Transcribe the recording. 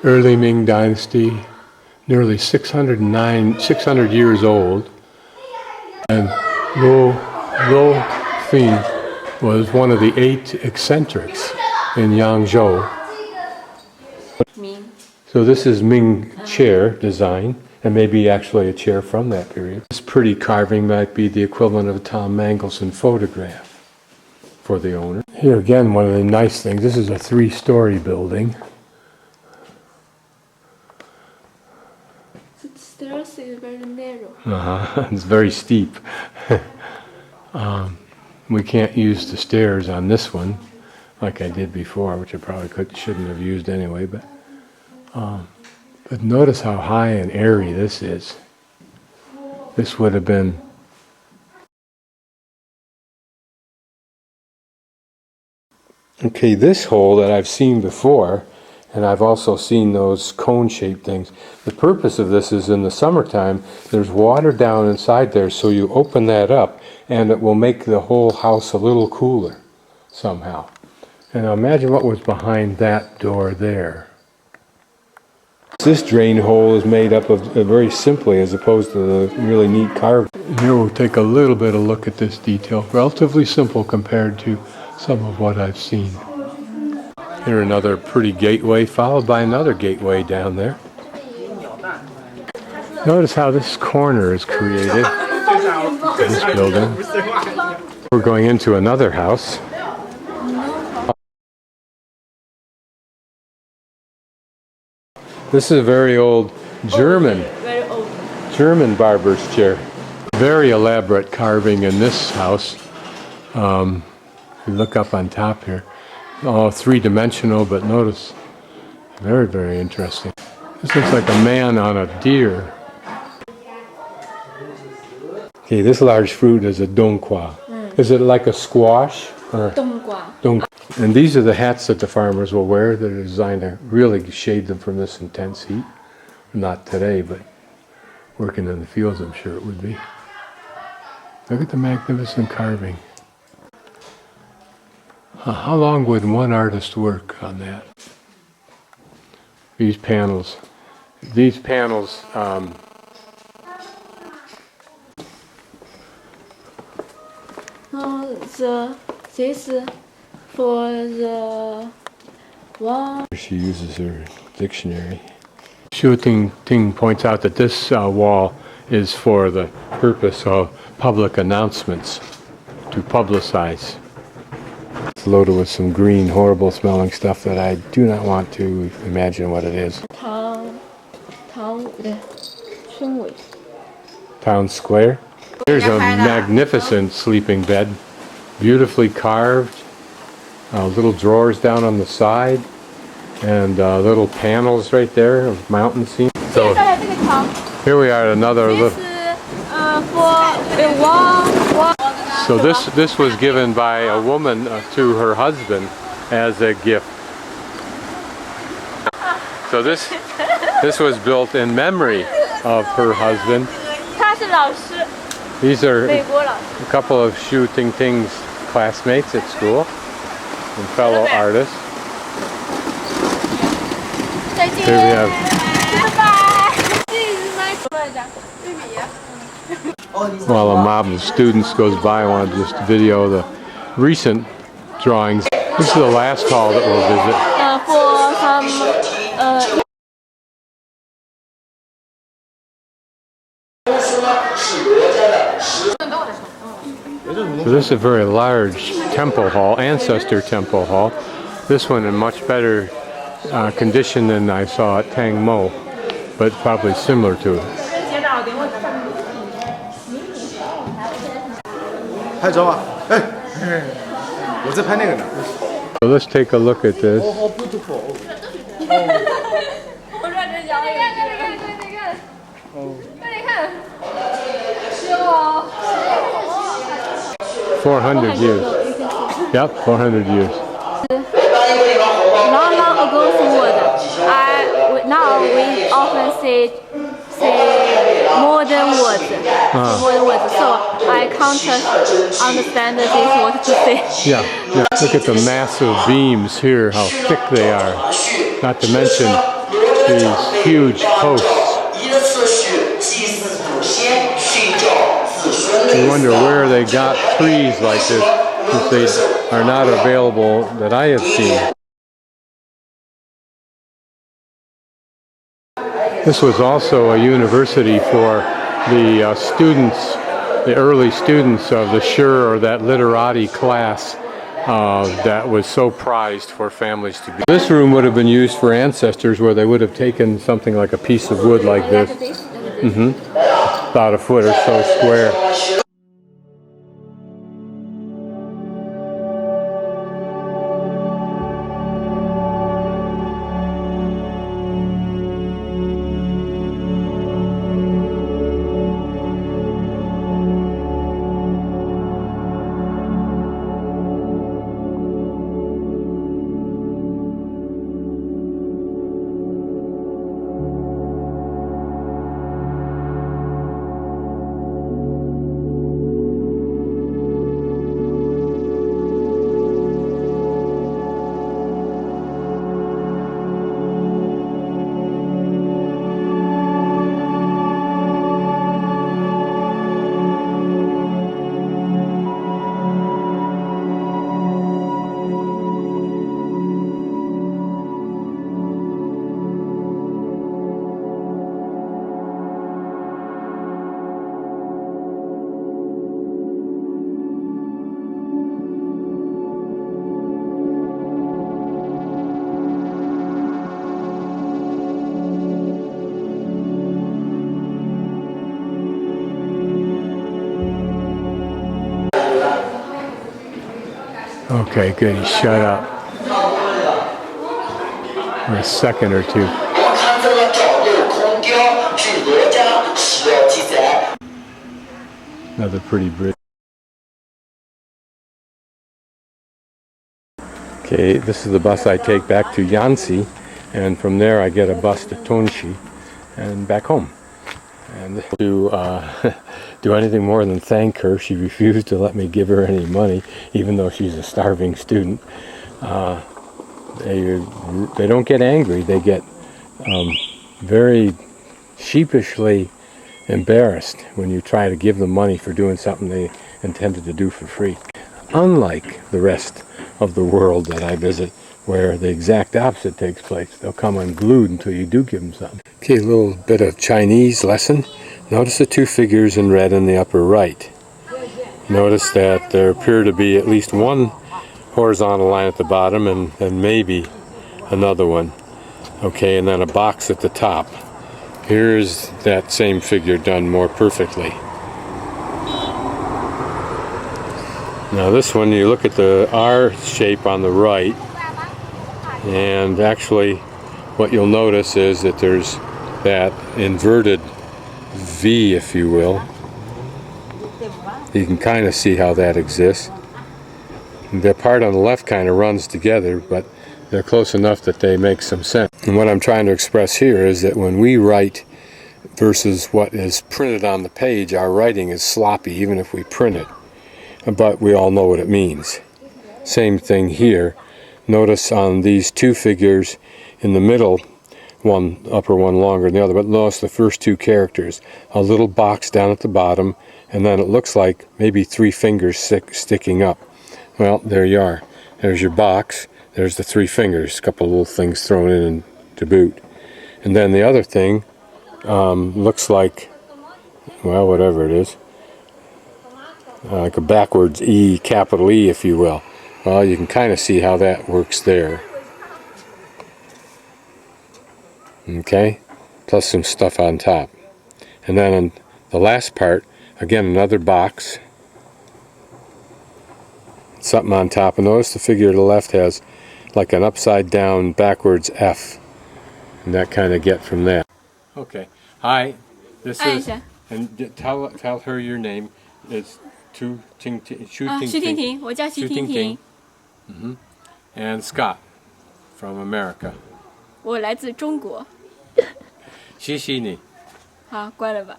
Early Ming Dynasty, nearly 600 years old. And Lo Fing was one of the 8 eccentrics in Yangzhou. So this is Ming chair design, and maybe actually a chair from that period. This pretty carving might be the equivalent of a Tom Mangelson photograph for the owner. Here again, one of the nice things, this is a 3-story building. The stairs is very narrow. It's very steep. We can't use the stairs on this one like I did before, which I probably shouldn't have used anyway, but notice how high and airy this is. This would have been okay, this hole that I've seen before, and I've also seen those cone-shaped things. The purpose of this is in the summertime, there's water down inside there, so you open that up, and it will make the whole house a little cooler somehow. And now imagine what was behind that door there. This drain hole is made up of very simply, as opposed to the really neat carving. Here we'll take a little bit of a look at this detail. Relatively simple compared to some of what I've seen. Here another pretty gateway, followed by another gateway down there. Notice how this corner is created, this building. We're going into another house. This is a very old German barber's chair. Very elaborate carving in this house. You look up on top here. All 3-dimensional, but notice, very, very interesting. This looks like a man on a deer. Okay, this large fruit is a dongqua. Is it like a squash? Or dongqua. And these are the hats that the farmers will wear that are designed to really shade them from this intense heat. Not today, but working in the fields, I'm sure it would be. Look at the magnificent carving. How long would one artist work on that? These panels. These panels, this for the wall. She uses her dictionary. Xu Ting points out that this wall is for the purpose of public announcements, to publicize. It's loaded with some green, horrible smelling stuff that I do not want to imagine what it is. Town Square. Here's a magnificent sleeping bed, beautifully carved, little drawers down on the side, and little panels right there of mountain scene. So here we are at another little. So this was given by a woman to her husband as a gift. So this was built in memory of her husband. These are a couple of Xu Ting's classmates at school and fellow artists. Here we have. While a mob of students goes by, I want to just video the recent drawings. This is the last hall that we'll visit. So this is a very large temple hall, Ancestral Temple Hall. This one in much better condition than I saw at Tang Mo, but probably similar to it. So let's take a look at this. Oh, how beautiful. 400 years. Yep, 400 years. Long ago word. Now we often say modern words. So I can't understand this what to say. Yeah. Look at the massive beams here, how thick they are. Not to mention these huge posts. You wonder where they got trees like this, since they are not available that I have seen. This was also a university for the students, the early students of the Shur, or that literati class that was so prized for families to be. This room would have been used for ancestors, where they would have taken something like a piece of wood like this, about a foot or so square. Okay, good. Shut up for a second or two. Another pretty bridge. Okay, this is the bus I take back to Yanxi, and from there I get a bus to Tunxi and back home. And to do anything more than thank her, she refused to let me give her any money, even though she's a starving student. They don't get angry, they get very sheepishly embarrassed when you try to give them money for doing something they intended to do for free. Unlike the rest of the world that I visit, where the exact opposite takes place. They'll come unglued until you do give them something. Okay, a little bit of Chinese lesson. Notice the two figures in red in the upper right. Notice that there appear to be at least one horizontal line at the bottom and maybe another one. Okay, and then a box at the top. Here's that same figure done more perfectly. Now this one, you look at the R shape on the right, and actually what you'll notice is that there's that inverted V, if you will. You can kind of see how that exists. The part on the left kind of runs together, but they're close enough that they make some sense. And what I'm trying to express here is that when we write versus what is printed on the page, our writing is sloppy even if we print it. But we all know what it means. Same thing here. Notice on these two figures in the middle, one upper, one longer than the other, but notice the first two characters. A little box down at the bottom, and then it looks like maybe three fingers sticking up. Well, there you are. There's your box. There's the three fingers, a couple little things thrown in to boot. And then the other thing looks like, well, whatever it is, like a backwards E, capital E, if you will. Well, you can kind of see how that works there. Okay, plus some stuff on top. And then on the last part, again, another box, something on top. And notice the figure to the left has like an upside down backwards F, and that kind of get from that. Okay, hi, this is, and tell her your name. It's Shu Ting, 我叫徐婷婷。 and Scott from America. 我来自中国。谢谢你。好，关了吧。